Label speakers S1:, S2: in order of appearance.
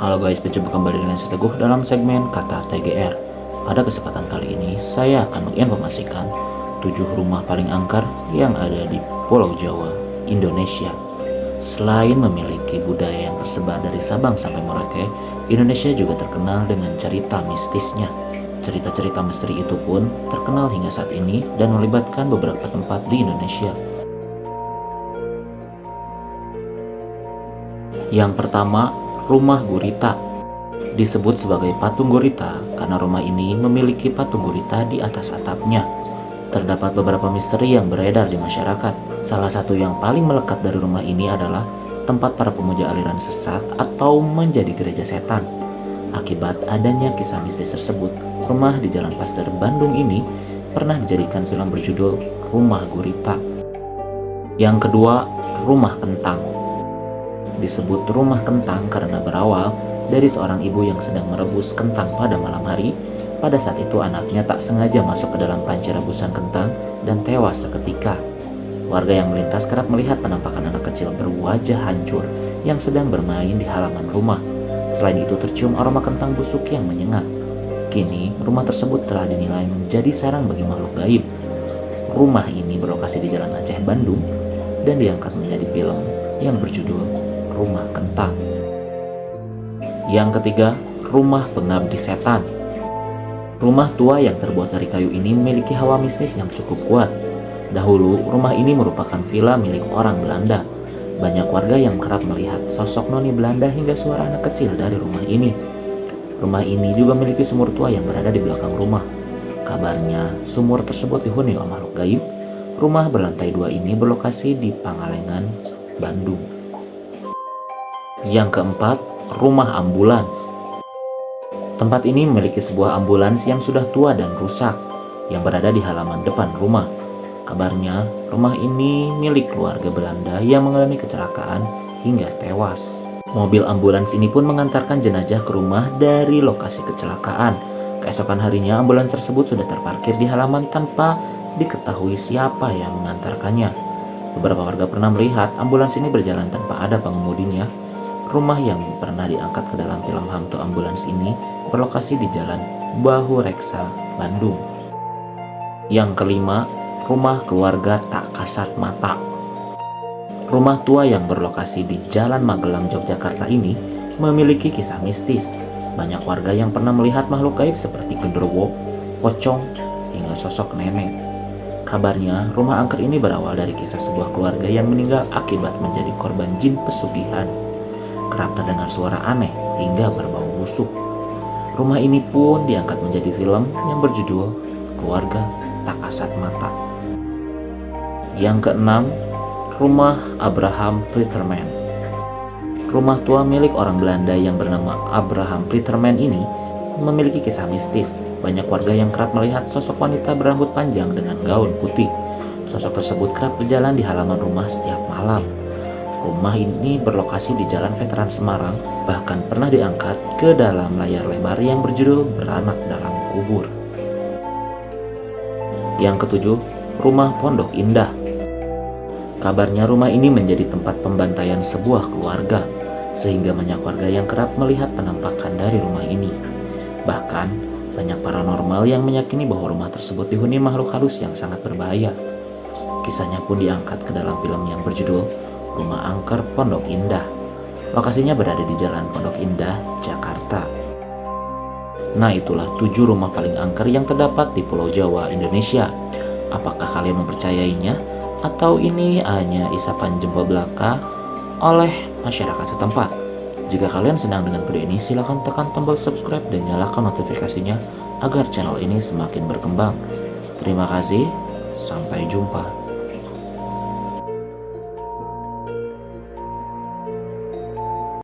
S1: Halo guys, berjumpa kembali dengan saya Teguh dalam segmen Kata TGR. Pada kesempatan kali ini, saya akan menginformasikan 7 rumah paling angker yang ada di Pulau Jawa, Indonesia. Selain memiliki budaya yang tersebar dari Sabang sampai Merauke, Indonesia juga terkenal dengan cerita mistisnya. Cerita-cerita misteri itu pun terkenal hingga saat ini dan melibatkan beberapa tempat di Indonesia. Yang pertama, Rumah Gurita. Disebut sebagai patung gurita karena rumah ini memiliki patung gurita di atas atapnya. Terdapat beberapa misteri yang beredar di masyarakat. Salah satu yang paling melekat dari rumah ini adalah tempat para pemuja aliran sesat atau menjadi gereja setan. Akibat adanya kisah mistis tersebut, rumah di Jalan Pasteur, Bandung ini pernah dijadikan film berjudul Rumah Gurita. Yang kedua, Rumah Kentang. Disebut rumah kentang karena berawal dari seorang ibu yang sedang merebus kentang pada malam hari. Pada saat itu anaknya tak sengaja masuk ke dalam panci rebusan kentang dan tewas seketika. Warga yang melintas kerap melihat penampakan anak kecil berwajah hancur yang sedang bermain di halaman rumah. Selain itu tercium aroma kentang busuk yang menyengat. Kini rumah tersebut telah dinilai menjadi sarang bagi makhluk gaib. Rumah ini berlokasi di Jalan Aceh, Bandung dan diangkat menjadi film yang berjudul Rumah Kentang. Yang ketiga, Rumah Pengabdi Setan. Rumah tua yang terbuat dari kayu ini memiliki hawa mistis yang cukup kuat. Dahulu, rumah ini merupakan villa milik orang Belanda. Banyak warga yang kerap melihat sosok noni Belanda hingga suara anak kecil dari rumah ini. Rumah ini juga memiliki sumur tua yang berada di belakang rumah. Kabarnya, sumur tersebut dihuni oleh makhluk gaib. Rumah berlantai 2 ini berlokasi di Pangalengan, Bandung. Yang keempat, Rumah Ambulans. Tempat ini memiliki sebuah ambulans yang sudah tua dan rusak yang berada di halaman depan rumah. Kabarnya, rumah ini milik keluarga Belanda yang mengalami kecelakaan hingga tewas. Mobil ambulans ini pun mengantarkan jenazah ke rumah dari lokasi kecelakaan. Keesokan harinya, ambulans tersebut sudah terparkir di halaman tanpa diketahui siapa yang mengantarkannya. Beberapa warga pernah melihat ambulans ini berjalan tanpa ada pengemudinya. Rumah yang pernah diangkat ke dalam film hantu ambulans ini berlokasi di Jalan Bahu Reksa, Bandung. Yang kelima, Rumah Keluarga Tak Kasat Mata. Rumah tua yang berlokasi di Jalan Magelang, Yogyakarta ini memiliki kisah mistis. Banyak warga yang pernah melihat makhluk gaib seperti genderuwo, pocong, hingga sosok nenek. Kabarnya, rumah angker ini berawal dari kisah sebuah keluarga yang meninggal akibat menjadi korban jin pesugihan. Kerap terdengar suara aneh hingga berbau busuk. Rumah ini pun diangkat menjadi film yang berjudul Keluarga Tak Kasat Mata. Yang keenam, Rumah Abraham Pritterman. Rumah tua milik orang Belanda yang bernama Abraham Pritterman ini memiliki kisah mistis. Banyak warga yang kerap melihat sosok wanita berambut panjang dengan gaun putih. Sosok tersebut kerap berjalan di halaman rumah setiap malam. Rumah ini berlokasi di Jalan Veteran Semarang, bahkan pernah diangkat ke dalam layar lebar yang berjudul Beranak Dalam Kubur. Yang ketujuh, Rumah Pondok Indah. Kabarnya rumah ini menjadi tempat pembantaian sebuah keluarga, sehingga banyak warga yang kerap melihat penampakan dari rumah ini. Bahkan, banyak paranormal yang meyakini bahwa rumah tersebut dihuni makhluk halus yang sangat berbahaya. Kisahnya pun diangkat ke dalam film yang berjudul Rumah Angker Pondok Indah. Lokasinya berada di Jalan Pondok Indah, Jakarta. Nah, itulah 7 rumah paling angker yang terdapat di Pulau Jawa, Indonesia. Apakah kalian mempercayainya? Atau ini hanya isapan jempol belaka oleh masyarakat setempat? Jika kalian senang dengan video ini, silahkan tekan tombol subscribe dan nyalakan notifikasinya agar channel ini semakin berkembang. Terima kasih, sampai jumpa.